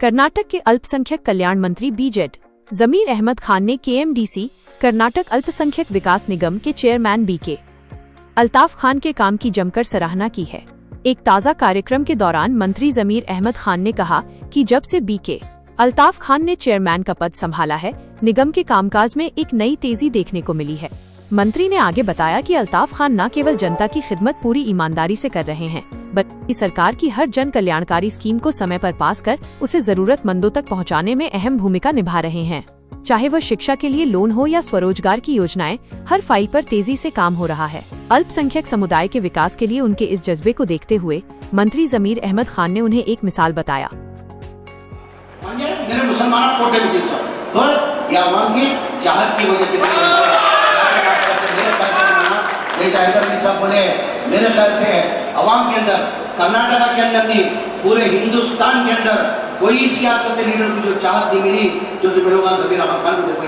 कर्नाटक के अल्पसंख्यक कल्याण मंत्री बीजेड जमीर अहमद खान ने केएमडीसी कर्नाटक अल्पसंख्यक विकास निगम के चेयरमैन बीके अल्ताफ खान के काम की जमकर सराहना की है। एक ताज़ा कार्यक्रम के दौरान मंत्री जमीर अहमद खान ने कहा कि जब से बीके अल्ताफ खान ने चेयरमैन का पद संभाला है, निगम के कामकाज में एक नई तेजी देखने को मिली है। मंत्री ने आगे बताया कि अल्ताफ खान न केवल जनता की खिदमत पूरी ईमानदारी से कर रहे हैं, बल्कि सरकार की हर जन कल्याणकारी स्कीम को समय पर पास कर उसे जरूरतमंदों तक पहुंचाने में अहम भूमिका निभा रहे हैं। चाहे वह शिक्षा के लिए लोन हो या स्वरोजगार की योजनाएं, हर फाइल पर तेजी से काम हो रहा है। अल्पसंख्यक समुदाय के विकास के लिए उनके इस जज्बे को देखते हुए मंत्री जमीर अहमद खान ने उन्हें एक मिसाल बताया। मेरे मुसलमान कोटे में तो या की चाहत की वजह से जैसे हैदर साहब बोले, मेरे ख्याल से अवाम के अंदर, कर्नाटका के अंदर नहीं पूरे हिंदुस्तान के अंदर कोई सियासत लीडर को जो चाहत नहीं मिली जो जमीर अहमद खान को देखो।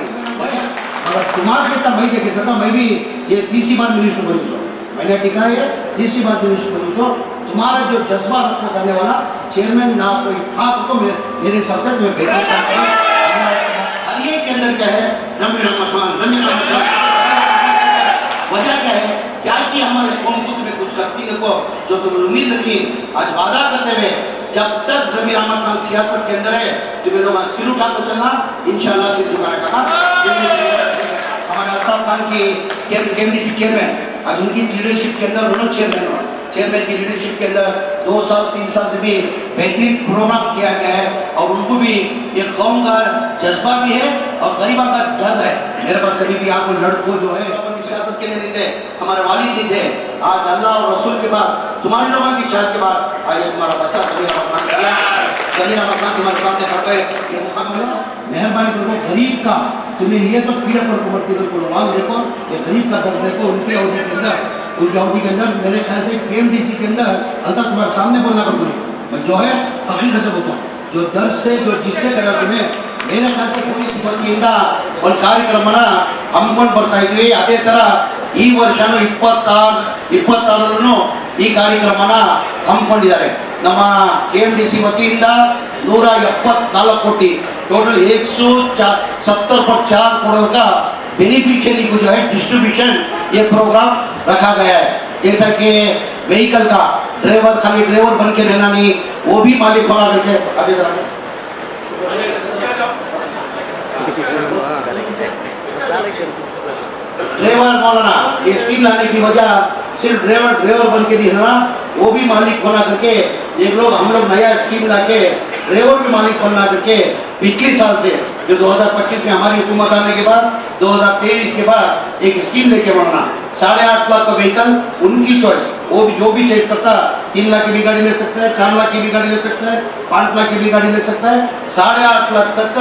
अगर तुम्हारे जितना मैं देखे सकता, मैं भी ये तीसरी बार मिनिस्टर बनी सो, मैंने टिका है तीसरी बार मिनिस्टर बनी सो। तुम्हारा जो जज्बा रखो करने वाला चेयरमैन ना कोई था तो मेरे सबसे जो हर एक के अंदर क्या है जमीर अहमद खान वजह क्या है, क्या कि हमारे कौम को तुम्हें कुछ करती देखो जो तुम्हें उम्मीद रखी। आज वादा करते हुए जब तक जमीर अहमद खान सियासत के अंदर है तुम्हें लोग सिर उठा कर चलना, इंशाल्लाह सिर झुकाने का। हमारे अल्ताफ खान की केएमडीसी चेयरमैन, आज उनकी लीडरशिप के अंदर दोनों चेयरमैन की लीडरशिप के अंदर 2 साल 3 साल से भी बेहतरीन प्रोग्राम किया गया है और उनको भी एक कौम का जज्बा भी है और गरीबा का दर्द है। मेरे पास कभी भी आपको लड़कों जो है सियासत के लिए नहीं थे, हमारे वालिद नहीं थे। आज अल्लाह और रसूल के बाद तुम्हारे लोगों की चाहत के बाद आज तुम्हारा बच्चा जमीर अहमद खान तुम्हारे सामने खड़ा है। ये मुकाम मिला, मेहरबानी करो गरीब का तुम्हें लिए तो पीड़ा पर कुमरती को देखो, ये गरीब का दर्द देखो। उनके अवधि के अंदर मेरे ख्याल से केएमडीसी के अंदर अल्लाह तुम्हारे सामने बोलना कर मैं जो है हकीकत से बोलता हूँ, जो दर्द से जो जिससे करा तुम्हें मेरे ख्याल से पूरी सिಬ್ಬಂದಿಯಿಂದ ಒಂದು ಕಾರ್ಯಕ್ರಮನ ಹಮ್ಮಿಕೊಂಡು ಬರ್ತಾ ಇದ್ವಿ। ಅದೇ ತರ ಈ ವರ್ಷನೂ 26 ಈ ಕಾರ್ಯಕ್ರಮನ ಹಮ್ಮಿಕೊಂಡಿದ್ದಾರೆ। ನಮ್ಮ ಕೆಎಂಡಿಸಿ ವತಿಯಿಂದ 174 कोटी टोटल 170 पर 4 करोड़ का बेनिफिशियरी को जो है डिस्ट्रीब्यूशन ये प्रोग्राम रखा गया है। जैसा कि व्हीकल का ड्राइवर खाली ड्राइवर बन के रहना नहीं, वो भी मालिक होना करके आगे ड्राइवर मौलाना ये स्कीम लाने की वजह सिर्फ ड्राइवर बन के नहीं रहना, वो भी मालिक होना करके हम लोग नया स्कीम लाके ड्राइवर भी मालिक बनना करके पिछले साल से जो 2025 में हमारी हुकूमत आने के बाद 2023 के बाद एक स्कीम लेके बढ़ना 8.5 लाख का व्हीकल उनकी चॉइस, वो भी जो भी चॉइस करता 3 लाख की भी गाड़ी ले सकता है, 4 लाख की भी गाड़ी ले सकता है, 5 लाख की भी गाड़ी ले सकता है। 8.5 लाख तक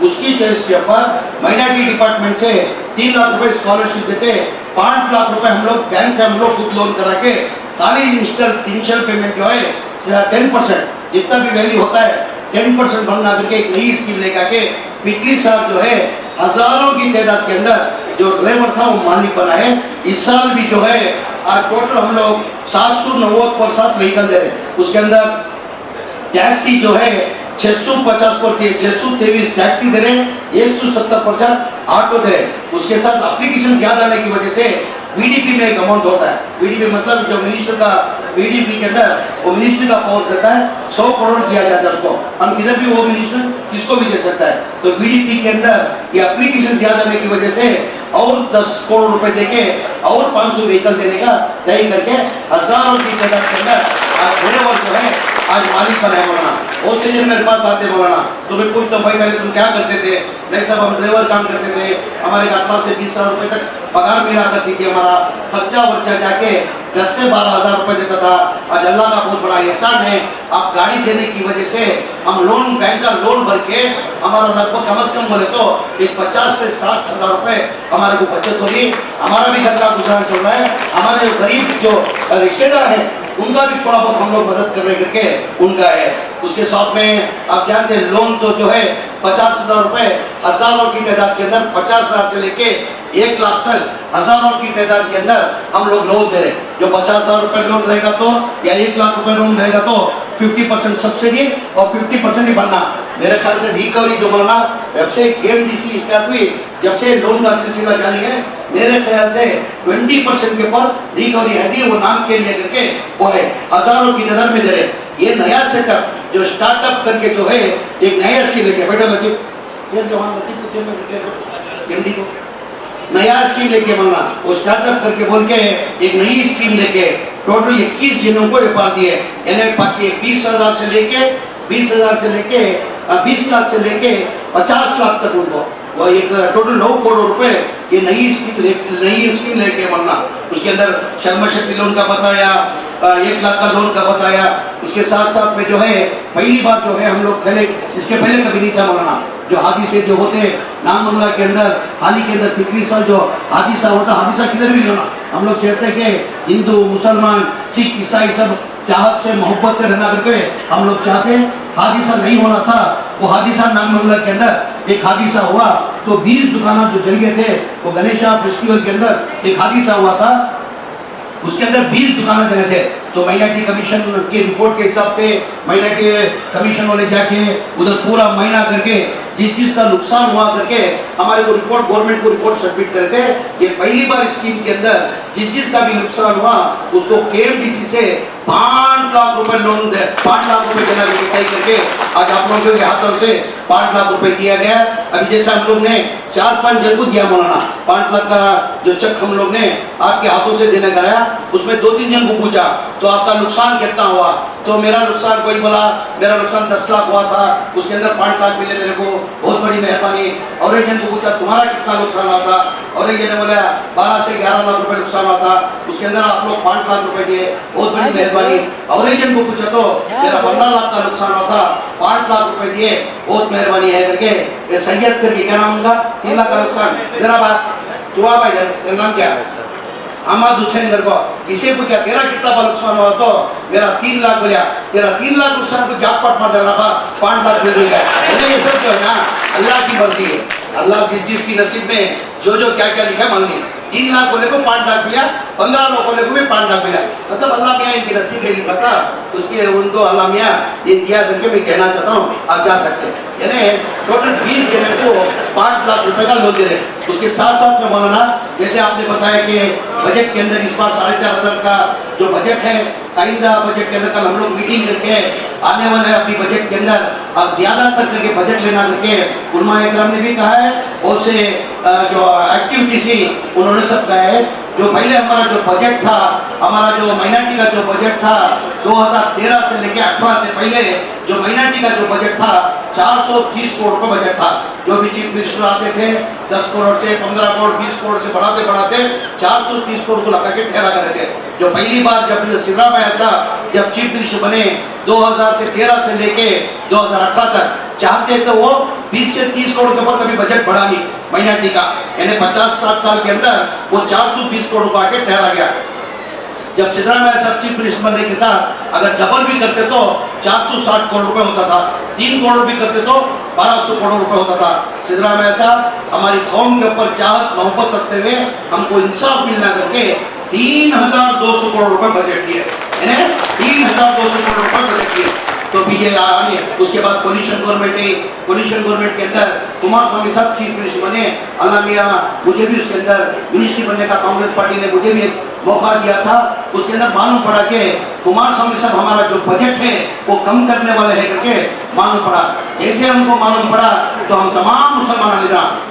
उसकी चॉइस के ऊपर माइनॉरिटी डिपार्टमेंट से 3 लाख रुपए स्कॉलरशिप देते, 5 लाख रुपए हम लोग बैंक से हम लोग खुद लोन करा के खाली इनिशियल पेमेंट जो है 10% जितना भी वैल्यू होता है 10% बनना करके एक नई स्कीम लेकर के पिछली साल जो है हजारों की तादाद के अंदर जो ड्राइवर था वो मालिक बना है। इस साल भी जो है आज टोटल हम लोग 790 पर 7 व्हीकल दे रहे, उसके अंदर टैक्सी जो है 650 पर 623 टैक्सी दे रहे, 170% ऑटो दे रहे। उसके साथ एप्लीकेशन ज्यादा आने की वजह से बीडीपी में एक अमाउंट होता है। बीडीपी मतलब जो मिनिस्टर का बीडीपी के अंदर वो मिनिस्टर का पावर रहता है, 100 करोड़ दिया जाता है उसको, हम किधर भी वो मिनिस्टर किसको भी दे सकता है। तो बीडीपी के अंदर ये एप्लीकेशन ज्यादा आने की वजह से और 10 करोड़ रुपए देके और 500 व्हीकल देने का तय करके हजारों की तादाद के अंदर आज ड्राइवर जो है आज मालिक बनाए मौलाना। वो सीजन मेरे पास आते मौलाना तो मैं पूछता हूँ भाई पहले तुम क्या करते थे? नहीं सब हम ड्राइवर काम करते थे, हमारे 18 से 20 हजार रुपए तक पगार मिला करती थी, हमारा खर्चा वर्चा जाके 10 से 12 हजार रुपए देता था। आज अल्लाह का बहुत बड़ा एहसान है, आप गाड़ी देने की वजह से हम लोन बैंक का लोन भर के हमारा लगभग कम से कम बोले तो एक 50 से 60 हजार रुपए हमारे को बचत हो रही। हमारा भी घर का गुजारा चल रहा है, हमारे जो गरीब जो रिश्तेदार है उनका भी थोड़ा बहुत हम लोग मदद करने करके उनका है। उसके साथ में आप जानते हैं लोन तो जो है 50,000 रुपए हजारों की तादाद के अंदर 50,000 से लेके 1 लाख तक हजारों की तादाद के अंदर हम लोग लोन दे रहे। जो 50,000 रुपए लोन रहेगा तो या 1 लाख रुपए लोन रहेगा तो 50% सब्सिडी और 50% ही भरना। मेरे ख्याल से रिकवरी जो बोला जब से KMDC स्टार्ट हुई, जब से लोन का सिलसिला जारी है, मेरे ख्याल से 20% के ऊपर रिकवरी है, वो नाम के लिए करके वो है, हजारों की नजर में दे रहे। ये नया सेटअप जो स्टार्टअप करके जो है एक नया स्कीम लेके बैठा लतीफ MD को नया स्कीम लेके बनना, वो स्टार्टअप करके बोल के एक नई स्कीम लेके टोटल 21 जिलों को व्यापार दिए, यानी 20,000 से लेके 20 लाख से लेके 50 लाख तक उनको वो एक टोटल 9 करोड़ रुपए ये नई स्कीम लेके बनना। उसके अंदर शर्मा शक्ति लोन का बताया, 1 लाख का लोन का बताया। उसके साथ साथ में जो है पहली बार जो है हम लोग पहले इसके पहले कभी नहीं था मौलाना, जो हादसे जो होते नाम मंगला के अंदर हाल ही के अंदर पिछली साल जो हादसा होता, हादसा किधर भी नहीं होना। हम लोग चाहते हैं कि हिंदू मुसलमान सिख ईसाई सब चाहत से मोहब्बत से रहना करके हम लोग चाहते हैं, हादसा नहीं होना था। वो हादसा नाम मंगला के अंदर एक हादसा हुआ तो 20 दुकान जो जल गए थे, वो गणेशा फेस्टिवल के अंदर एक हादसा हुआ था, उसके अंदर 20 दुकानें देने थे। तो माइनॉरिटी कमीशन के रिपोर्ट के हिसाब से माइनॉरिटी कमीशन वाले जाके उधर पूरा महीना करके जिस चीज का नुकसान हुआ करके हमारे को रिपोर्ट गवर्नमेंट को रिपोर्ट सबमिट करते हैं। ये पहली बार स्कीम के अंदर जिस चीज का भी नुकसान हुआ उसको KMDC से 5 लाख रुपए लोन दे, 5 लाख रुपए देना तय करके आज आप लोगों के हाथों से 5 लाख रुपए दिया गया। अभी जैसा हम लोग ने 4-5 जन को दिया मौलाना, 5 लाख का जो चेक हम लोग ने आपके हाथों से देने का आया, उसमें 2-3 जन को पूछा तो आपका नुकसान कितना हुआ, तो मेरा नुकसान कोई बोला मेरा नुकसान 10 लाख हुआ था, उसके अंदर 5 लाख मिले मेरे को, बहुत बड़ी मेहरबानी। और एक जन को पूछा तुम्हारा कितना नुकसान हुआ था, और एक जन ने बोला 12 से 11 लाख रुपए नुकसान हुआ था, उसके अंदर आप लोग 5 लाख रुपए दिए, बहुत बड़ी मेहरबानी। और एक जन को पूछा तो मेरा 15 लाख का नुकसान हुआ था, 5 लाख रुपए दिए, बहुत मेहरबानी है करके ये सैयद करके क्या नाम उनका 3 लाख का नुकसान। जरा बात दुआ भाई तेरा नाम क्या है? अहमद हुसैन घर को इसे पूछा तेरा कितना का नुकसान हुआ तो मेरा 3 लाख बोलिया, तेरा 3 लाख नुकसान को जापट मार देना 5 लाख मिल गया। ये सब जो है ना अल्लाह की मर्जी है, अल्लाह जिसकी नसीब में जो क्या क्या लिखा मान ली। 3 लाख बोले को 5 लाख मिला, 15 लाख बोले को भी 5 लाख मिला, मतलब अल्लाह मियाँ इनकी नसीब में लिखा था, उसके उनको अल्लाह मियाँ ये दिया करके मैं कहना चाहता हूँ आप जा सकते हैं। यानी टोटल 20 जने को 5 लाख रुपए का लोन दे रहे। उसके साथ साथ में मौलाना जैसे आपने बताया कि बजट के अंदर इस बार 4,500 का जो बजट है, आइंदा बजट के अंदर कल हम लोग मीटिंग करके आने वाले अपनी बजट के अंदर अब ज्यादातर करके बजट लेना करके उलमा इकराम ने भी कहा है, और से जो एक्टिविटी थी उन्होंने सब कहा है। जो पहले हमारा जो बजट था, हमारा जो माइनॉरिटी का जो बजट था 2013 से लेकर 18 से पहले जो माइनॉरिटी का जो बजट था 430 करोड़ रुपए बजट था। जो भी चीफ मिनिस्टर आते थे 10 करोड़ से 15 करोड़ 20 करोड़ से बढ़ाते बढ़ाते 430 करोड़ को लगा के ठहरा कर थे। जो पहली बार जब सिद्धरामैया साहब जब चीफ मिनिस्टर बने 2013 से लेके 2018 तक चाहते तो वो 20 से 30 करोड़ के ऊपर कभी बजट बढ़ा नहीं माइनॉरिटी का, यानी 50-60 साल के अंदर वो 420 करोड़ को आके ठहरा गया। जब सिद्धरामैया साहब चीफ मिनिस्टर बनने के साथ अगर डबल भी करते तो 460 करोड़ रुपए होता था, 3 करोड़ भी करते तो 1200 करोड़ रुपए होता था। सिद्धरामैया साहब हमारी कौम के ऊपर चाहत मोहब्बत रखते हुए हमको इंसाफ मिलना करके 3,200 करोड़ रुपए बजट दिए, 3,200 करोड़ रुपए बजट दिए। तो आने उसके बाद कोलिशन गवर्नमेंट के अंदर कुमार स्वामी साहब चीफ मिनिस्टर बने, अल्लाह मियाँ मुझे भी उसके अंदर मिनिस्ट्री बनने का कांग्रेस पार्टी ने मुझे भी एक मौका दिया था। उसके अंदर मालूम पड़ा कि कुमार स्वामी साहब हमारा जो बजट है वो कम करने वाले है करके मालूम पड़ा। जैसे हमको मालूम पड़ा तो हम तमाम मुसलमान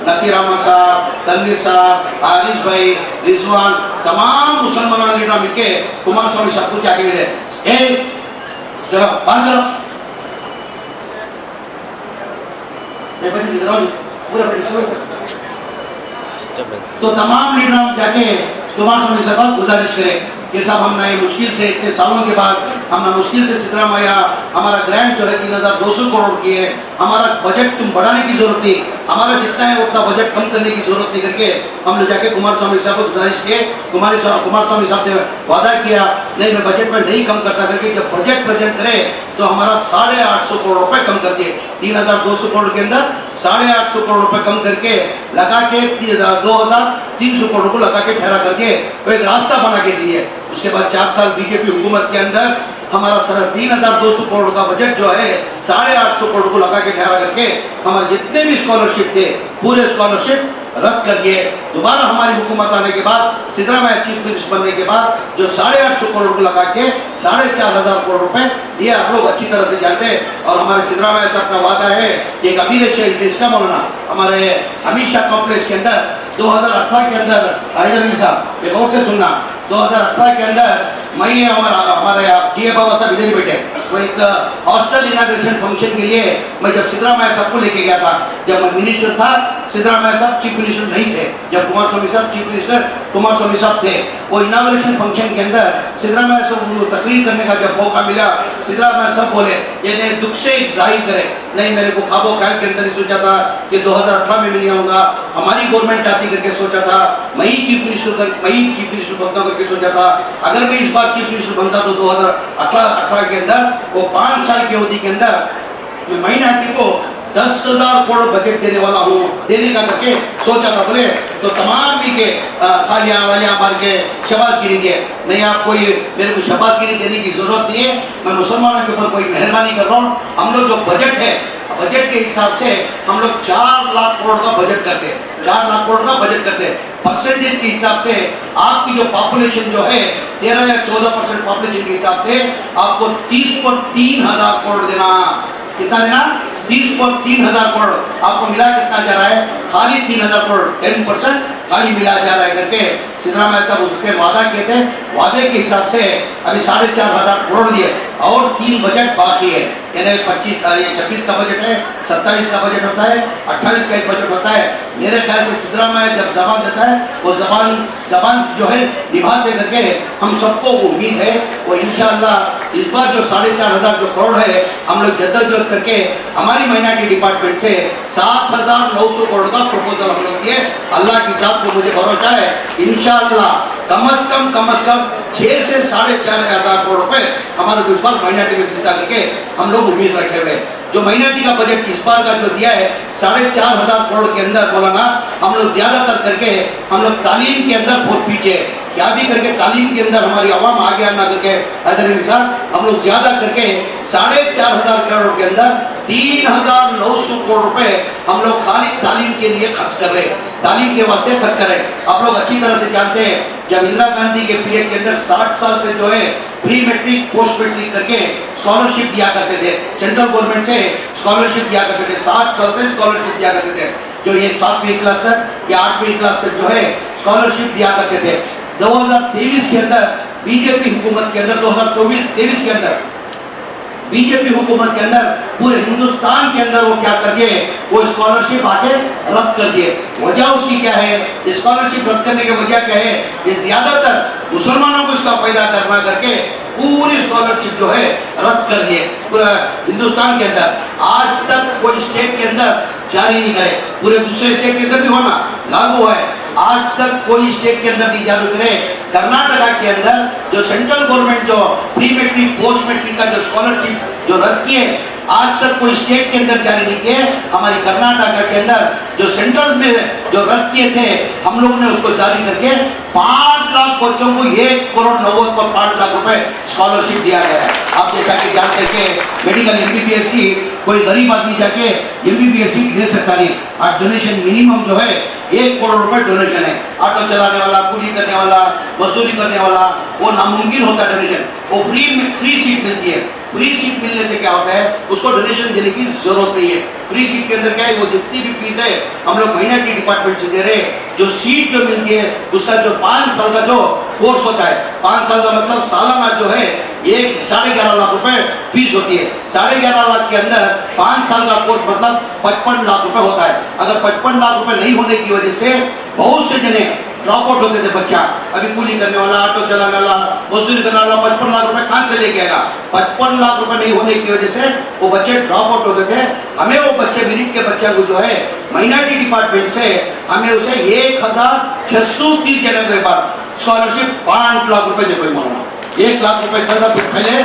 नसीर अहमद साहब, तनवीर साहब, आरिश भाई, रिजवान, तमाम मुसलमान लीडर मिलके कुमार स्वामी साहब को जाके मिले, चलो बाहर चलो, तो तमाम लीडर जाके कुमार स्वामी साहब गुजारिश करें कि साहब हम नए मुश्किल से इतने सालों के बाद हमने मुश्किल से सिद्धरामैया हमारा ग्रांट जो है 3,200 करोड़ की है, हमारा बजट तुम बढ़ाने की जरूरत नहीं, हमारा जितना है उतना बजट कम करने की जरूरत नहीं करके हम लोग जाके कुमार स्वामी साहब को गुजारिश किए। कुमार स्वामी साहब ने वादा किया नहीं मैं बजट में नहीं कम करता करके जब बजट प्रेजेंट करे तो हमारा 850 करोड़ रुपए कम कर दिए, 3,200 करोड़ के अंदर 850 करोड़ रुपए कम करके लगा के 2,300 करोड़ को लगा के ठहरा करके वो एक रास्ता बना के दिए। उसके बाद 4 साल बीजेपी हुकूमत के अंदर हमारा 3,200 करोड़ का बजट जो है 850 करोड़ को लगा के ठहरा करके हमारे जितने भी स्कॉलरशिप थे पूरे स्कॉलरशिप रद्द कर दिए। दोबारा हमारी हुकूमत आने के बाद सिद्धरामैया चीफ मिनिस्टर बनने के बाद जो 850 करोड़ को लगा के 4,500 करोड़ रुपए ये आप लोग अच्छी तरह से जानते हैं। और हमारे सिद्धरामैया साहब का वादा है एक अमीर शहर इसका मौलाना हमारे अमित शाह कॉम्प्लेक्स के अंदर 2018 के अंदर हैदर साहब एक और से सुनना 2018 के अंदर मैं हमारे के बाबा साहब इधर ही बैठे वो एक हॉस्टल इनाग्रेशन फंक्शन के लिए मैं जब सिद्धरामैया साहब को लेके गया था जब मैं मिनिस्टर था सिद्धरामैया साहब चीफ मिनिस्टर नहीं थे जब कुमारस्वामी साहब चीफ मिनिस्टर कुमारस्वामी साहब थे वो इनाग्रेशन फंक्शन के अंदर सिद्धरामैया साहब को तकरीर करने का जब मौका मिला सिद्धरामैया साहब बोले ये दुख से जाहिर करे नहीं मेरे को ख्वाबो ख्याल के अंदर ही सोचा था कि 2018 में मिल आऊंगा हमारी गवर्नमेंट आती करके सोचा था मैं ही चीफ मिनिस्टर बनता करके सोचा था अगर मैं इस बार चीफ मिनिस्टर बनता तो 2018 के अंदर वो 5 साल की अवधि के अंदर मैं माइनॉरिटी को 10,000 करोड़ बजट देने वाला हूँ देने का करके सोचा था बोले तो तमाम भी के थालियां वालियां मार के शबाशगिरी दिए नहीं आपको ये मेरे को शबाशगिरी देने की जरूरत नहीं है मैं मुसलमानों के ऊपर कोई मेहरबानी कर रहा हूँ हम लोग जो बजट है बजट के हिसाब से हम लोग 4 लाख करोड़ का बजट करते हैं 4 लाख करोड़ का बजट करते हैं परसेंटेज के हिसाब से आपकी जो पॉपुलेशन जो है 13 या 14% पॉपुलेशन के हिसाब से आपको 30 पर 3,000 करोड़ देना कितना देना 30 पर 3,000 करोड़ आपको मिला कितना जा रहा है खाली 3,000 करोड़ 10% खाली मिला जा रहा है करके सिद्धरामैया साहब उसके वादा किए थे वादे के हिसाब से अभी 4,500 करोड़ दिए और 3 बजट बाकी है यानी 26 का बजट है 27 का बजट होता है 28 का एक बजट होता है मेरे ख्याल से सिद्धरामैया जब जबान देता है वो जबान जो है निभाते करके हम सबको उम्मीद है वो इंशाअल्लाह इस बार जो 4,500 जो करोड़ है हम लोग जद्दोजहद करके हमारी माइनॉरिटी डिपार्टमेंट से 7,900 करोड़ का प्रपोजल हम लोग किए अल्लाह की जात को मुझे भरोसा है इंशाअल्लाह कम से कम 6 से 4,500 करोड़ रुपए हमारे इस बार माइनॉरिटी में देता करके हम लोग उम्मीद रखे हुए जो माइनॉरिटी का बजट इस बार का जो दिया है 4,500 करोड़ के अंदर मौलाना हम लोग ज्यादातर करके हम लोग तालीम के अंदर बहुत पीछे क्या भी करके तालीम के अंदर हमारी आवाम आगे आना करके साहब हम लोग ज्यादा करके 4,500 करोड़ के अंदर 3,900 करोड़ रुपए हम लोग खाली तालीम के लिए खर्च कर रहे हैं तालीम के वास्ते खर्च कर रहे हैं आप लोग अच्छी तरह से जानते हैं जब इंदिरा गांधी के पीरियड के अंदर 60 साल से जो है प्री मैट्रिक पोस्ट मैट्रिक करके स्कॉलरशिप दिया करते थे सेंट्रल गवर्नमेंट से स्कॉलरशिप दिया करते थे 60 साल से स्कॉलरशिप दिया करते थे जो ये 7वीं क्लास तक या 8वीं क्लास तक जो है स्कॉलरशिप दिया करते थे 2023 के अंदर बीजेपी हुकूमत के अंदर 2023 के अंदर बीजेपी हुकूमत के अंदर पूरे हिंदुस्तान के अंदर वो क्या कर दिए वो स्कॉलरशिप आके रद्द कर दिए वजह उसकी क्या है स्कॉलरशिप रद्द करने की वजह क्या है ये ज्यादातर मुसलमानों को इसका फायदा करना करके पूरी स्कॉलरशिप जो है रद्द कर दिए पूरा हिंदुस्तान के अंदर आज तक कोई स्टेट के अंदर जारी नहीं करे पूरे दूसरे स्टेट के अंदर भी होना लागू है आज तक कोई स्टेट के अंदर नहीं जारी करे कर्नाटका के अंदर जो सेंट्रल गवर्नमेंट जो प्री मैट्रिक पोस्ट मैट्रिक का जो स्कॉलरशिप जो रद्द किए आज तक कोई स्टेट के अंदर जारी नहीं किए हमारी कर्नाटका के अंदर जो सेंट्रल में जो रद्द किए थे हम लोग ने उसको जारी करके 5 लाख बच्चों को 1 करोड़ 90 पर 5 लाख रुपए स्कॉलरशिप दिया गया है आप जैसा कि जानते हैं कि मेडिकल MBBS कोई गरीब आदमी जाके MBBS ले सकता नहीं और डोनेशन मिनिमम जो है 1 करोड़ रुपए डोनेशन है ऑटो चलाने वाला कूली करने वाला मजदूरी करने वाला वो नामुमकिन होता है डोनेशन वो फ्री सीट मिलती है फ्री सीट मिलने से क्या होता है उसको डोनेशन देने की जरूरत नहीं है फ्री सीट के अंदर क्या है वो जितनी भी फीस है हम लोग माइनॉरिटी डिपार्टमेंट से दे रहे हैं जो सीट जो मिलती है उसका जो 5 साल का जो कोर्स होता है 5 साल का मतलब सालाना जो है 11.5 लाख रुपए फीस होती है 11.5 लाख के अंदर 5 साल का कोर्स मतलब 55 लाख रुपए होता है अगर 55 लाख रुपए नहीं होने की वजह से बहुत से जने ड्रॉप आउट होते थे बच्चा अभी कूली करने वाला ऑटो चलाने वाला मजदूरी करने वाला 55 लाख रुपए कहाँ से लेके आएगा 55 लाख रुपए नहीं होने की वजह से वो बच्चे ड्रॉप आउट होते थे हमें वो बच्चे मेरिट के बच्चे को जो है माइनॉरिटी डिपार्टमेंट से हमें उसे 1,630 जने के बाद स्कॉलरशिप 5 लाख रुपए दे कोई मांगना 1 लाख रुपए पहले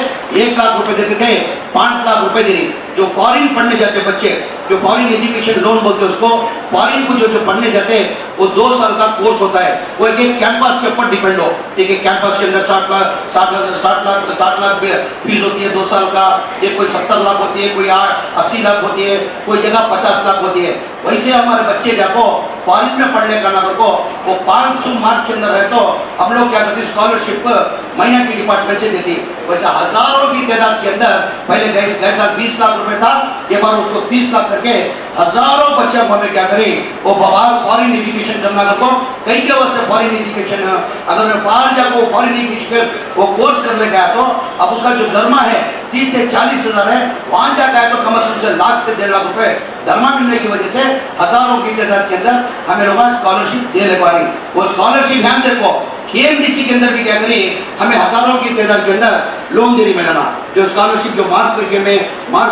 1 लाख रुपए देते थे 5 लाख रुपए दे जो फॉरेन पढ़ने जाते बच्चे जो फॉरेन एजुकेशन लोन बोलते हैं उसको फॉरेन को जो पढ़ने जाते वो 2 साल का कोर्स होता है। वो एक कैंपस के ऊपर डिपेंड हो, एक कैंपस के अंदर 60 लाख फीस होती है 2 साल का, एक कोई 70 लाख होती है, कोई 80 लाख होती है, कोई जगह 50 लाख होती है। वैसे हमारे बच्चे जाको फॉरेन में पढ़ने का ना को वो 500 मार्क के अंदर है तो हम लोग क्या करते स्कॉलरशिप महीना की डिपार्टमेंट से देती। वैसे हजारों की तादाद के अंदर पहले गए साल 20 लाख रुपए था, ये बार उसको 30 लाख करके हजारों बच्चों को हमें क्या करें वो बाहर फॉरेन एजुकेशन करना को कई के वास्ते फॉरेन एजुकेशन अगर मैं बाहर जाकर फॉरेन एजुकेशन वो कोर्स कर ले गया तो अब उसका जो दरमा है 30 से 40 हजार है, वहां जाकर है तो कम से कम लाख से 1.5 लाख रुपए दरमा मिलने की वजह से हजारों की तादाद के अंदर हमें लोग स्कॉलरशिप दे ले पा रही। वो स्कॉलरशिप ध्यान देखो KMDC के अंदर भी क्या करी हमें हजारों की तादाद के अंदर लोन दे रही मिलाना, जो स्कॉलरशिप जो मार्क्स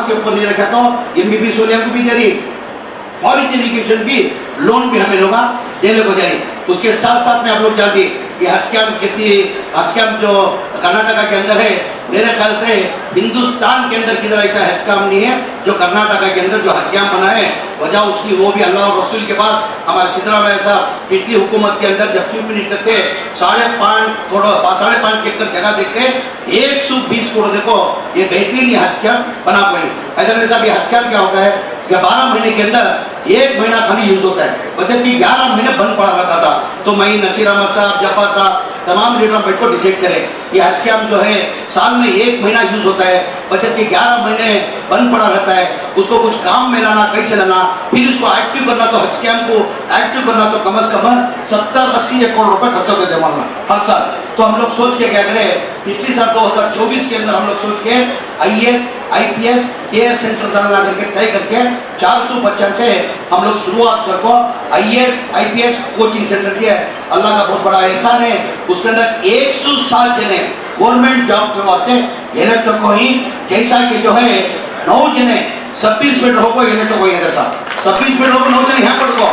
के ऊपर नहीं रखा तो MBBS को भी दे रही, फॉरेन एजुकेशन भी लोन भी हमें लोग देने को जाए। उसके साथ साथ में आप लोग जानते कि हज कैंप जो कर्नाटका के अंदर है, मेरे ख्याल से हिंदुस्तान के अंदर किधर ऐसा हज कैंप नहीं है जो कर्नाटका के अंदर जो हज कैंप बना है। वजह उसकी वो भी अल्लाह और रसूल के बाद हमारे सिद्धरामैया साहब पिछली हुकूमत के अंदर जब चीफ मिनिस्टर थे 5.5 एकड़ जगह देख के 120 करोड़ देखो ये बेहतरीन हज कैंप बना कोई हैदराबाद साहब। ये हज कैंप क्या होता है कि 12 महीने के अंदर 1 महीना खाली यूज होता है, बचत की 11 महीने बंद पड़ा रहता था। तो मैं नसीर अहमद साहब, जब्बार साहब तमाम लीडर बैठ को डिसाइड करें ये हज कैंप जो है साल में 1 महीना यूज होता है, बचत के 11 महीने बंद पड़ा रहता है। उसको कुछ काम में लाना, कैसे लाना, फिर उसको एक्टिव करना, तो हज कैंप को एक्टिव करना तो कम से कम 70-80 करोड़ रुपए खर्च होते थे मानना हर साल। तो हम लोग सोच के क्या करें पिछले साल 2024 के अंदर हम लोग सोच के IAS IPS KS सेंटर डालना करके तय करके 400 बच्चा से हम लोग शुरुआत करको IAS IPS कोचिंग सेंटर किया है। अल्लाह का बहुत बड़ा एहसान है, उसके अंदर 107 जने गवर्नमेंट जॉब के वास्ते इलेक्ट को ही, जैसा कि जो है 9 जने सब इंस्पेक्टर होगा इलेक्ट को इधर साहब सब इंस्पेक्टर होगा 9 जने यहाँ पर को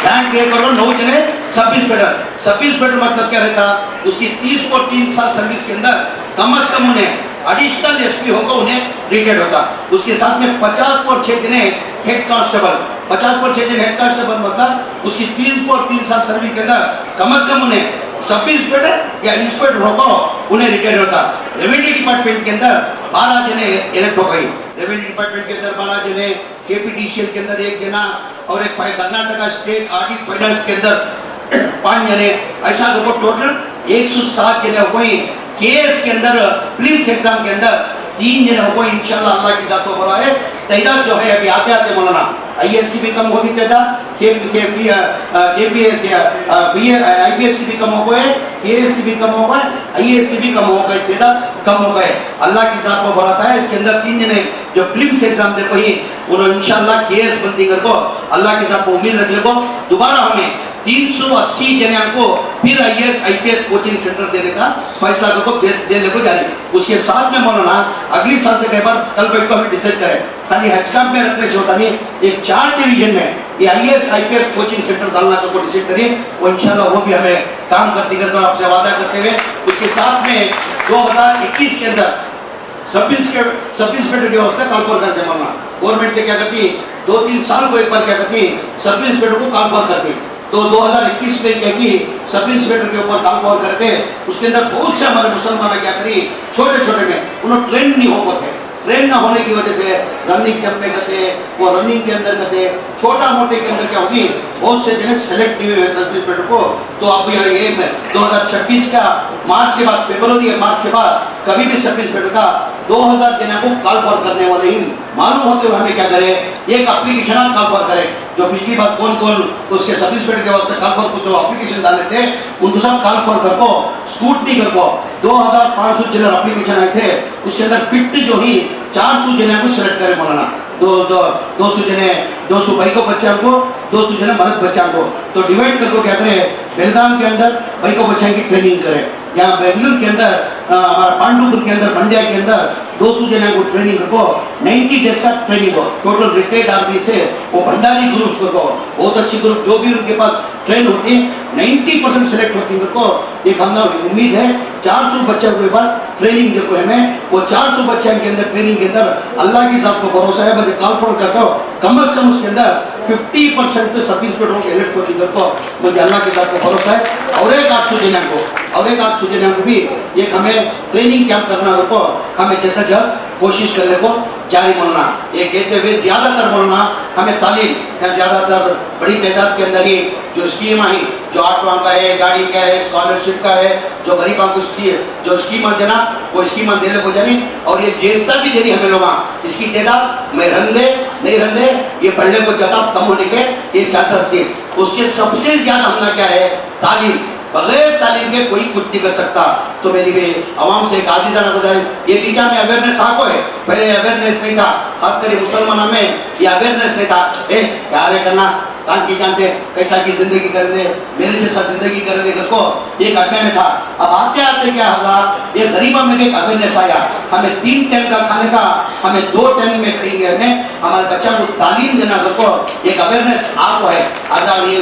रैंक क्लियर करो 9 जने सब इंस्पेक्टर मतलब क्या रहता उसकी 30 और 3 साल सर्विस के अंदर कम से कम उन्हें एडिशनल SP होगा, उन्हें रिटेड होता। उसके साथ में 50 और 6 जने हेड कांस्टेबल, 50 और 6 जने हेड कांस्टेबल मतलब उसकी 30 और 3 साल सर्विस के अंदर कम से कम उन्हें सब इंस्पेक्टर या इंस्पेक्टर होगा उन्हें रिटेड होता। रेवेन्यू डिपार्टमेंट के अंदर 12 जने इलेक्ट हो गई, रेवेन्यू डिपार्टमेंट के अंदर 12 जने, KPTCL के अंदर 1 जना और एक कर्नाटका स्टेट ऑडिट फाइनेंस के अंदर 5 जने, ऐसा टोटल 107 जने हो गई। KS के अंदर प्रीलिम्स एग्जाम के अंदर 3 जने हो गए इंशाल्लाह अल्लाह की जात को बड़ा है। तादाद जो है अभी आते मौलाना IAS की भी कम होगी तादाद, IPS की भी कम हो गए, KS की भी कम हो गए, IAS की भी कम हो गए, तादाद कम हो गए। अल्लाह की जात को बढ़ाता है। इसके अंदर 3 जने जो प्रीलिम्स एग्जाम देखो ही उन्होंने इंशाल्लाह KS बनती कर को अल्लाह के साथ उम्मीद रख ले को दोबारा हमें 380 जने को फिर IAS IPS कोचिंग सेंटर देने का फैसला को देने को जारी। उसके साथ में मौलाना अगली साल से कई बार कल बैठ को हमें डिसाइड करें, खाली हज कैंप में रखने से होता नहीं, एक 4 डिवीजन में ये IAS IPS कोचिंग सेंटर डालना को डिसाइड करिए। वो इंशाल्लाह वो भी हमें काम करती कर आपसे वादा करते हुए उसके साथ में 2021 के अंदर सब इंस्पेक्टर की व्यवस्था कॉल फॉर करते मौलाना गवर्नमेंट से क्या करती 2-3 साल को एक बार क्या करती सब इंस्पेक्टर को कॉल फॉर करती। तो 2021 में क्या की सब इंस्पेक्टर के ऊपर कॉल फॉर करते, उसके अंदर बहुत से हमारे मुसलमान क्या करी छोटे में उन्होंने ट्रेन नहीं हो पाते, ट्रेन ना होने की वजह से रनिंग जंप में करते, वो रनिंग के अंदर करते, छोटा मोटे के अंदर क्या होगी बहुत से जने सेलेक्ट हुए हैं सब इंस्पेक्टर को। तो अब ये 2026 का मार्च के बाद फरवरी मार्च के बाद कभी भी सब इंस्पेक्टर का 2000 जने को कॉल फॉर करने वाले ही मालूम होते हुए हमें क्या करें एक एप्लीकेशन कॉल फॉर करें। जो पिछली बार कौन उसके सब इंस्पेक्टर के वास्ते कॉल फॉर को जो एप्लीकेशन डाले थे उनको सब कॉल फॉर कर को स्कूटनी कर को 2500 चिल्लर एप्लीकेशन आए थे, उसके अंदर 50 जो ही 400 जने को सिलेक्ट करे मौलाना 200 जने 200 भाई को बच्चा को 200 जने मर्द बच्चा को तो डिवाइड करके क्या करें बेलगाम के अंदर भाई को बच्चा की ट्रेनिंग करें, यहाँ बेंगलुरु के अंदर हमारा पांडुपुर के अंदर मंड्या के अंदर 200 जने को ट्रेनिंग को 90 डेज का ट्रेनिंग हो टोटल रिटायर्ड आर्मी से वो भंडारी ग्रुप्स को बहुत अच्छी ग्रुप जो भी उनके पास ट्रेन होती है 90% सेलेक्ट होती है। को एक हमने उम्मीद है 400 बच्चों के बाद ट्रेनिंग देखो हमें वो 400 बच्चों के अंदर ट्रेनिंग के अंदर अल्लाह की जात को भरोसा है मुझे कॉल फॉर करता हो कम से कम उसके अंदर 50% तो सब इंस्पेक्टरों के इलेक्ट को को मुझे अल्लाह के साथ भरोसा है। और एक आप सूचना को भी एक हमें ट्रेनिंग कैंप करना को हमें जद्दोजहद कोशिश करने को जारी बोलना, ये कहते हुए ज़्यादातर बोलना हमें तालीम या ज़्यादातर बड़ी तादाद के अंदर ही जो स्कीम आई, जो ऑटो का है, गाड़ी का है, स्कॉलरशिप का है, जो गरीबों को जो स्कीम देना वो स्कीम देने को जानी, और ये जेबता भी दे रही हमें लोग इसकी तादाद में रंधे नहीं रंधे ये बढ़ने को ज़्यादा कम होने के ये चांसेस थे। उसके सबसे ज़्यादा हमने क्या है, तालीम। बगैर तालीम के कोई कुछ नहीं कर सकता। तो मेरी भी आवाम से एक आजीज़ाना गुजारिश, ये टीका में अवेयरनेस आको है, पहले अवेयरनेस नहीं था, खासकर मुसलमानों में ये अवेयरनेस नहीं था। क्या है करना कान की जानते कैसा की जिंदगी कर दे, मेरे जैसा जिंदगी कर दे को एक आज्ञा में था। अब आते आते क्या होगा, ये गरीबों में भी एक अवेयरनेस आया, हमें 3 टाइम का खाने का हमें 2 टाइम में खाएंगे, हमें हमारे बच्चा को तालीम देना को एक अवेयरनेस आपको है। अगर ये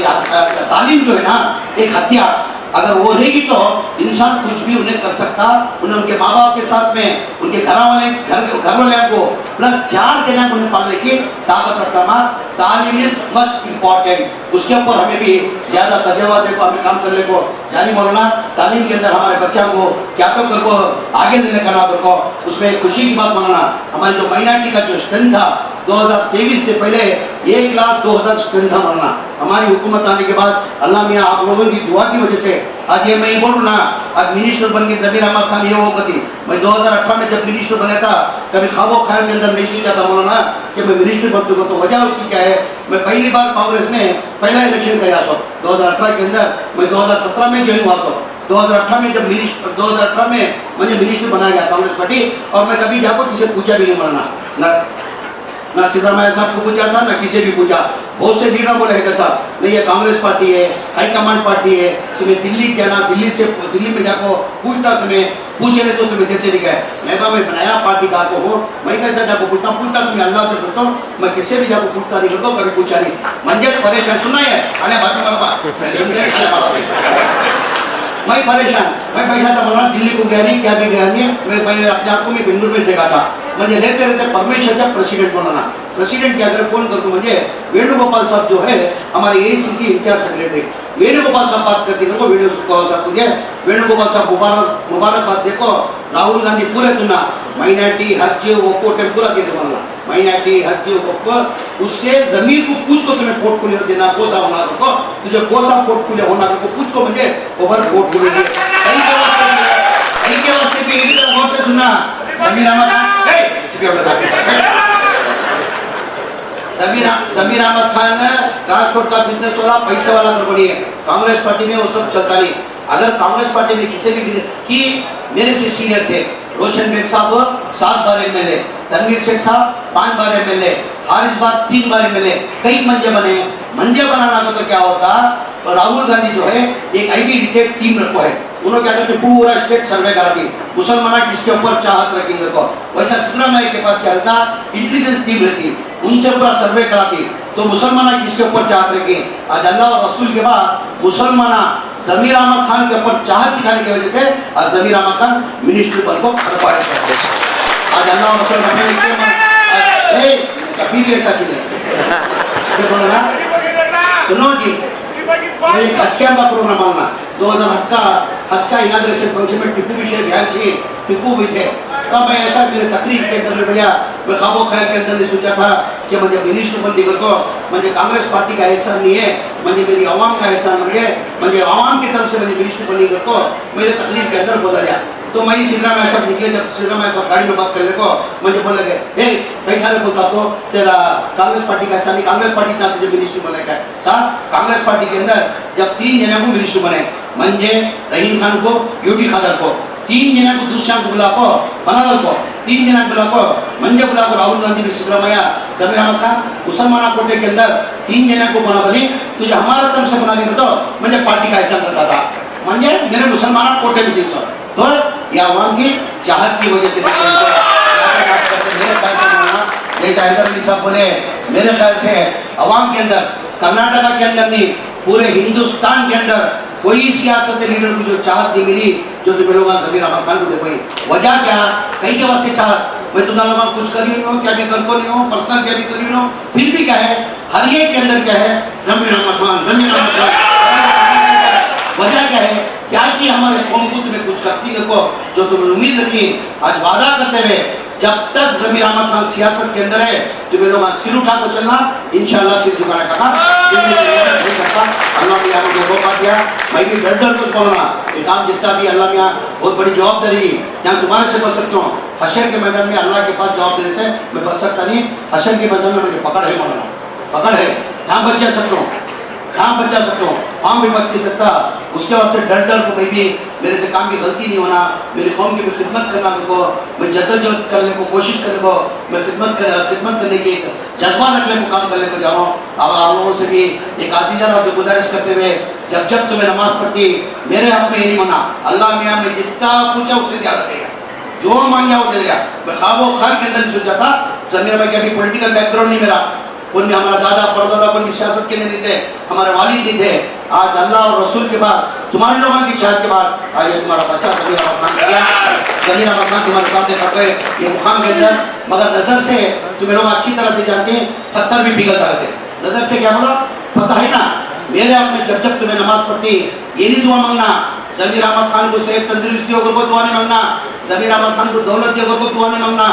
तालीम जो है ना एक हथियार, अगर वो रहेगी तो इंसान कुछ भी उन्हें कर सकता, उन्हें उनके माँ बाप के साथ में उनके घर वाले को प्लस 4 जना उन्हें पालने की ताकत रखता है। तालीम इज मस्ट इम्पॉर्टेंट, उसके ऊपर हमें भी ज़्यादा तजर्बा देखो, हमें काम करने को जारी मौलाना तालीम के अंदर हमारे बच्चों को क्या तो कर को आगे लेने का ना को, उसमें खुशी की बात मौलाना हमारी जो माइनॉरिटी का जो स्ट्रेंथ था 2023 से पहले 1,02,000 स्ट्रेंथ था मौलाना। हमारी हुकूमत आने के बाद अल्लाह मियाँ आप लोगों की दुआ की वजह से आज ये मैं ही बोलूँ ना, आज मिनिस्टर बन गई ज़मीर अहमद खान, ये वो गति। मैं 2018 में जब मिनिस्टर बना था कभी ख्वाबो ख्याल के अंदर नहीं सोचा था मौलाना कि मैं मिनिस्टर बन चुका। तो वजह उसकी क्या है, मैं पहली बार कांग्रेस में पहला इलेक्शन कराया सो 2018 के अंदर, मैं 2017 में ज्वाइन हुआ सो 2018 में जब 2018 में मुझे मिनिस्टर बनाया गया कांग्रेस पार्टी, और मैं कभी जाको किसी पूछा भी नहीं मरना ना सिद्धरामैया साहब को पूछा था, ना किसी भी पूछा। बहुत से लीडर बोले है साहब नहीं ये कांग्रेस पार्टी है, हाईकमांड पार्टी है, तुम्हें दिल्ली क्या ना दिल्ली में जाको पूछना, तुम्हें पूछे नहीं तो तुम्हें देते नहीं गए। मैं बनाया पार्टी का को हो, मैं कैसा जाको पूछता तुम्हें अल्लाह से पूछता हूँ, मैं किसी भी जाको पूछता नहीं करता, कभी पूछा नहीं। मंजर परेशान सुना है अरे मैं परेशान, मैं बैठा था बोला दिल्ली को गया नहीं, क्या भी गया नहीं, मैं अपने आप को मैं बेंगलुरु में देखा था। मुझे रहते रहते परमेश्वर जब प्रेसिडेंट बोलाना, प्रेसिडेंट क्या अगर फोन करके मुझे वेणुगोपाल साहब जो है हमारे एआईसीसी इंचार्ज सेक्रेटरी वेणुगोपाल साहब बात करते देखो, वेणुगोपाल साहब मुझे वेणुगोपाल साहब मुबारकबाद देखो, राहुल गांधी पूरे चुना माइनॉरिटी हज वो पूरा दे बोलना माइनॉरिटी हज वो, उससे जमीन को पूछ को तुम्हें पोर्टफोलियो देना को था होना को, तुझे कौन सा पोर्टफोलियो होना को पूछ को मुझे ओवर पोर्टफोलियो दे कई के वास्ते भी इधर बहुत से सुना ज़मीर अहमद खान ट्रांसपोर्ट का बिजनेस वाला पैसे वाला कंपनी है। कांग्रेस पार्टी में वो सब चलता नहीं। अगर कांग्रेस पार्टी में किसी भी कि मेरे से सीनियर थे रोशन बेग साहब 7 बार एमएलए, तनवीर शेख साहब 5 बार एमएलए, हारिस बाग 3 बार एमएलए, कई मंजे बने। मंजे बनाना तो क्या होता, तो राहुल गांधी जो है एक आईबी डिटेक्ट टीम रखो है, उन्होंने क्या करते पूरा स्टेट सर्वे कराती मुसलमान किसके ऊपर चाहत रखेंगे को, वैसा सिद्धरामैया के पास क्या रहता इंटेलिजेंस टीम रहती, उनसे पूरा सर्वे कराती तो मुसलमान किसके ऊपर चाहत रखे। आज अल्लाह और रसूल के बाद मुसलमान ज़मीर अहमद खान के ऊपर चाहत दिखाने की वजह से आज ज़मीर अहमद खान मिनिस्ट्री पद को खड़पाए करते। आज अल्लाह और रसूल कभी भी ऐसा चीज बोलो ना, सुनो जी एक हज कैंप का प्रोग्राम आना 2008 का हज का इनाग्रेशन फंक्शन में टिप्पू विषय ध्यान चाहिए, टिप्पू भी थे। तब मैं ऐसा मेरे तकरीर के अंदर में मिला, मैं ख्वाबो ख्याल के अंदर ने सोचा था कि मुझे मिनिस्टर बन दिगर को मुझे कांग्रेस पार्टी का एहसान नहीं है, मुझे मेरी आवाम का एहसान मुझे आवाम की तरफ से मुझे मिनिस्टर बन दिगर को मेरे तकरीर के अंदर बोला गया। तो मैं सिद्धरामैया साहब निकले, जब सिद्धरामैया साहब गाड़ी में बात करने को मुझे बोल लगे हे कैसा रे बोलता तो तेरा कांग्रेस पार्टी का ऐसा नहीं, कांग्रेस पार्टी था तुझे मिनिस्टर बनाया साहब। कांग्रेस पार्टी के अंदर जब 3 जना को मिनिस्टर बने, मंजे रहीम खान को, यूटी खादर को, 3 जना को दुष्यंत बुला को, बनाल को, 3 जना बुला को, मंजे बुला को, राहुल गांधी सिद्धरामैया ज़मीर अहमद खान मुसलमान कोटे के अंदर 3 जना को बना बनी, तुझे हमारा तरफ से बना देगा तो मुझे पार्टी का एहसान करता था, मंजे मेरे मुसलमान कोटे में थी सर, तो ये आवाम की चाहत की वजह से जैसा हैदर अली साहब बोले, मेरे ख्याल से आवाम के अंदर कर्नाटका के अंदर नहीं पूरे हिंदुस्तान के अंदर कोई सियासत लीडर को जो चाहत नहीं मिली जो तुम्हें लोग ज़मीर अहमद खान को दे पाई। वजह क्या, कई के वास्ते चाहत मैं तो नाला कुछ कर नहीं हूँ, क्या भी कर को नहीं हूँ, पर्सनल क्या भी कर नहीं हूँ, फिर भी क्या है, हर एक के अंदर क्या है, ज़मीर अहमद खान, ज़मीर अहमद खान। वजह क्या है, क्या कि हमारे कौम को तुम्हें कुछ करती देखो, जो तुम्हें उम्मीद रखी, आज वादा करते हुए, जब तक ज़मीर अहमद खान सियासत के अंदर है, तुम्हें लोग सिर उठा कर चलना, इंशाअल्लाह सिर झुकाने का काम नहीं करता। अल्लाह मियाँ मुझे मौका दिया, मैं भी डर डर कुछ बोलना, ये काम जितना भी अल्लाह मियाँ बहुत बड़ी जवाबदारी, यहाँ तुम्हारे से बच सकता हूँ। हशर के मैदान में अल्लाह के पास जवाब देने से मैं बच सकता नहीं, हशर के मैदान में मुझे पकड़ है, मौलाना पकड़ है, यहाँ बच जा सकता हूँ, यहाँ बच जा सकता हूँ, वहाँ भी बच नहीं सकता। उसके बाद से डर डर को मैं भी, मेरे से काम की गलती नहीं होना, मेरी कौम की खिदमत करना को, मैं जद्दोजहद करने को, कोशिश करने को, मैं खिदमत करने की जज्बा रखने को, काम करने को जा रहा हूँ। अब आप लोगों से भी एक आजीज़ाना जो गुजारिश करते हुए, जब जब तुम्हें नमाज पढ़ती, मेरे हक में ये नहीं माना, अल्लाह मियाँ में जितना पूछा उससे ज़्यादा देगा, जो मांगा वो देगा। मैं ख्वाबो ख्याल के अंदर नहीं सोच जाता। ज़मीर भाई का भी पॉलिटिकल बैकग्राउंड नहीं मेरा, उनमें हमारा दादा परदादा कोई सियासत के नहीं थे, हमारे वालिद नहीं थे। आज अल्लाह और रसूल के बाद, तुम्हारे लोगों की चाहत के बाद आज ये तुम्हारा बच्चा ज़मीर अहमद खान किया, ज़मीर अहमद खान तुम्हारे सामने खड़ गए ये मुकाम के अंदर। मगर नज़र से तुम्हें लोग अच्छी तरह से जानते हैं, पत्थर भी पिघलता रहते, नज़र से क्या बोलो पता है ना। मेरे हक में जब जब तुम्हें नमाज पढ़ती, ये नहीं दुआ मांगना ज़मीर अहमद खान को सेहत तंदुरुस्ती होकर को दुआ नहीं मांगना, ज़मीर अहमद खान को दौलत देकर को दुआ नहीं मांगना,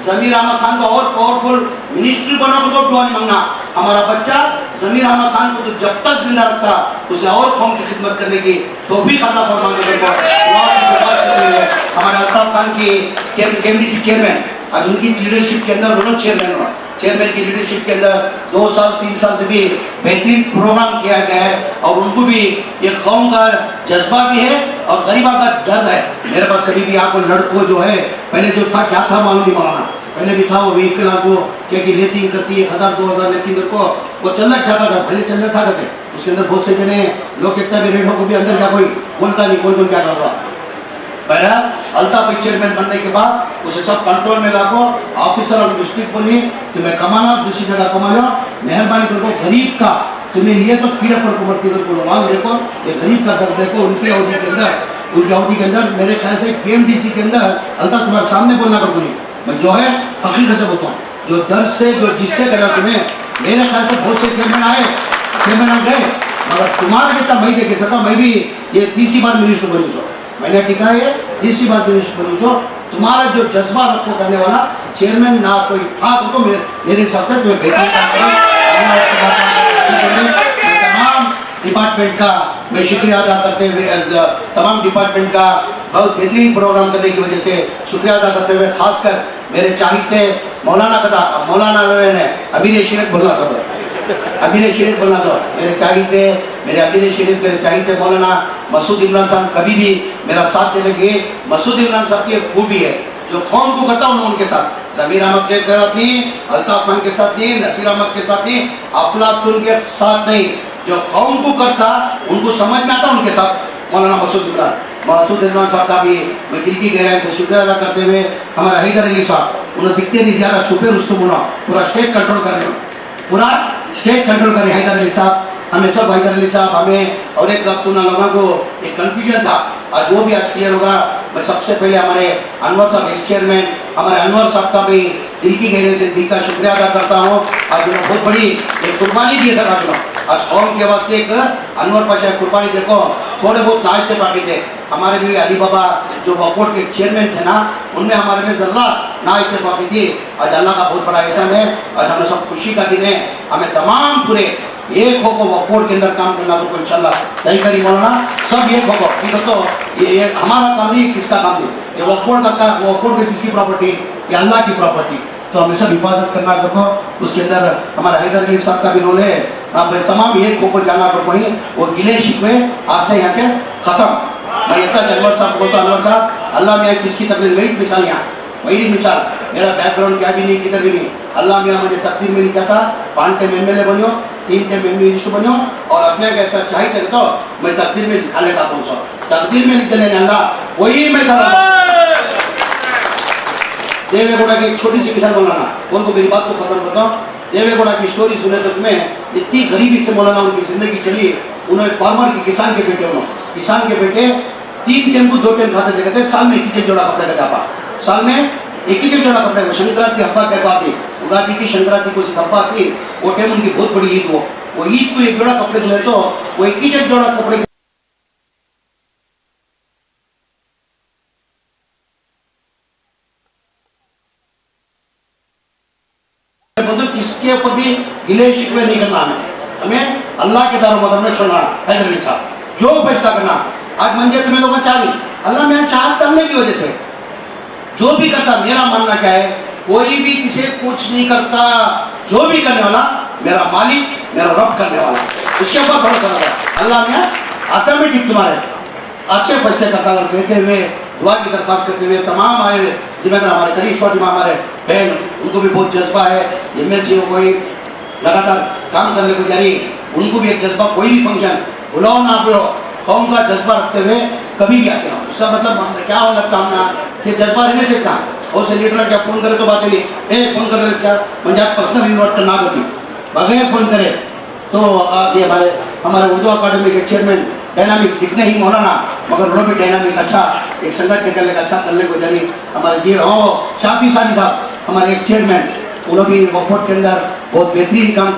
ज़मीर अहमद खान को और पावरफुल मिनिस्ट्री बनाकर को दुआ नहीं मांगना। हमारा बच्चा ज़मीर अहमद खान को तो जब तक जिंदा रखता, उसे और कौम की खिदमत करने की तौफीक अता फरमाने को हमारे अल्ताफ खान की KMDC चेयरमैन, आज उनकी लीडरशिप के अंदर दोनों चेयरमैन की लीडरशिप के अंदर 2 साल 3 साल से भी बेहतरीन प्रोग्राम किया गया है, और उनको भी ये कौम का जज्बा भी है और गरीबा का दर्द है। मेरे पास कभी भी आपको लड़कों जो है, पहले जो था क्या था मालूम नहीं मौलाना, पहले भी था वो व्हीकल आपको क्या कि लेती करती 1000-2000 लेती को वो चलना चाहता था, पहले चलना था करते, उसके अंदर बहुत से जने लोग कितना भी रेट हो को भी अंदर क्या कोई बोलता नहीं, कौन क्या कर रहा। पहला अल्ताफ चेयरमैन बनने के बाद उसे सब कंट्रोल में लाको, ऑफिसर और डिस्ट्रिक्ट बोली तुम्हें कमाना दूसरी जगह कमा लो, मेहरबानी करो गरीब का तुम्हें लिए तो पीड़ा पर कुमरती को देखो, ये गरीब का दर्द देखो। उनके अवधि के अंदर, उनकी अवधि के अंदर मेरे ख्याल से KMDC के अंदर अल्ताफ तुम्हारे सामने बोलना कर बोली, मैं जो है हकीकत से बोलता हूँ, जो दर्द से जो जिससे करा तुम्हें, मेरे ख्याल से बहुत से चेयरमैन गए, मगर तुम्हारे जितना मैं देख सका, मैं भी ये 30 बार मिनिस्टर बनी सो, मैंने टिका है 30 बार मिनिस्टर बनी सो। तुम्हारा जो जज्बा रखो करने वाला चेयरमैन ना कोई था तो मेरे हिसाब से तुम्हें तमाम डिपार्टमेंट का मैं शुक्रिया अदा करते हुए, तमाम डिपार्टमेंट का बहुत बेहतरीन प्रोग्राम करने की वजह से शुक्रिया अदा करते हुए, खासकर मेरे चाहिए मौलाना ने अमीर शरीफ बोलना सब अमीर शरीफ बोलना सब मेरे चाहिए, मेरे अमीर शरीफ मेरे चाहिए मौलाना मसूद इमरान साहब कभी भी मेरा साथ देने के। मसूद इमरान साहब की खूबी है, जो कौम को करता हूँ उनके साथ, ज़मीर अहमद के साथ नहीं, अल्ताफ खान के साथ नहीं, नसीर अहमद के साथ नहीं, अफलातुन के साथ नहीं, जो कौम को करता उनको समझ में आता उनके साथ। मौलाना मसूद इमरान साहब का भी मैं दिल की गहराई से शुक्रिया अदा करते हुए, हमारे हैदर अली साहब उन्हें दिखते नहीं ज़्यादा छुपे रुस्तम होना, पूरा स्टेट कंट्रोल कर रहे हैदर अली साहब, हमें सब हैदर अली साहब हमें, और एक वक्त उन लोगों को एक कन्फ्यूजन था, आज वो भी आज क्लियर होगा। मैं सबसे पहले हमारे अनवर साहब एक्स चेयरमैन, हमारे अनवर साहब का भी दिल की गहराई से दिल का शुक्रिया अदा करता हूँ। आज उन्होंने बहुत बड़ी एक कुर्बानी दी है सर, आज कौम के वास्ते एक अनवर पाशा कुर्बानी देखो, थोड़े बहुत नाच थे बाकी थे, हमारे भी अली बाबा जो वकोट के चेयरमैन थे ना, उनमें हमारे में जर्रा ना इत्तेफाकी थी। आज अल्लाह का बहुत बड़ा एहसान है, आज हमें सब खुशी का दिन है, हमें तमाम पूरे एक हो को वकोट के अंदर काम करना तो इंशाल्लाह सही करी मौलाना, सब एक होगा ठीक है। तो ये हमारा काम नहीं, किसका काम नहीं, ये वकोट का, वकोट की किसकी प्रॉपर्टी, ये अल्लाह की प्रॉपर्टी, तो हमें सब हिफाजत करना रखो। उसके अंदर हमारा हैदर अली साहब का भी रोल है, अब तमाम एक को जाना रखो ही, वो गिले शिकवे आज से यहाँ से खत्म। मैं इतना अनवर साहब बोलता, अनवर साहब अल्लाह मियाँ किसकी तकलीफ, वही मिसाल यहाँ वही मिसाल, मेरा बैकग्राउंड क्या भी नहीं, किधर भी नहीं, अल्लाह मियाँ मुझे तकदीर में नहीं कहता, 5 टाइम MLA बनो, 3 टाइम मिनिस्टर बनो, और अपने कहता चाहिए तो मैं तकदीर में लिखा लेता हूँ, तकदीर में लिख देने अल्लाह वही मैं देवेगौड़ा की एक छोटी सी मिसाल बोलाना, उनको मेरी बात को खत्म करता हूँ। देवेगौड़ा की स्टोरी सुने तो तुम्हें इतनी गरीबी से मौलाना उनकी जिंदगी चली, उन्होंने फार्मर की, किसान के बेटे, उन्होंने किसान के बेटे 3 टाइम को 2 टाइम खाते थे, साल में कितने जोड़ा कपड़े का जापा, साल में एक ही जोड़ा कपड़े को संक्रांति हब्बा कहते उगादि की संक्रांति को हब्बा थी वो टाइम उनकी बहुत बड़ी ईद वो ईद को एक जोड़ा कपड़े धुले तो वो एक ही जोड़ा कपड़े किसके ऊपर भी गिले शिकवे नहीं करना हमें अल्लाह के दारों मदद में छोड़ना हैदर साहब जो फैसला करना आज मंजर में लोग चाह अल्लाह मैं चाह करने की वजह से जो भी करता मेरा मानना क्या है कोई भी किसी कुछ नहीं करता जो भी करने वाला मेरा मालिक मेरा रब करने वाला उसके ऊपर भरोसा रखा अल्लाह में ऑटोमेटिक तुम्हारे अच्छे फैसले करता कहते हुए दुआ की दरख्वास्त करते हुए तमाम आए जिम्मेदार हमारे करीब फातिमा हमारे बहन उनको भी बहुत जज्बा है एमएलसी को कोई लगातार काम करने को जारी उनको भी एक जज्बा कोई भी फंक्शन बुलाओ ना बुलाओ कौम का जज्बा रखते हुए कभी भी आते रहो उसका मतलब क्या हो लगता हमने कि जज्बा रहने से कहा और से लीडर क्या फोन करे तो बातें नहीं फोन कर इसका पंजाब पर्सनल इन्वर्टर ना होती बगैर फोन करे तो हमारे उर्दू अकादमी के चेयरमैन डायनामिक दिखने ही मौलाना मगर उन्होंने भी डायनामिक अच्छा एक संगठन करने का अच्छा करने को जारी हमारे जी शाफी सानी साहब हमारे एक चेयरमैन उन्होंने भी वफोट के अंदर बहुत बेहतरीन काम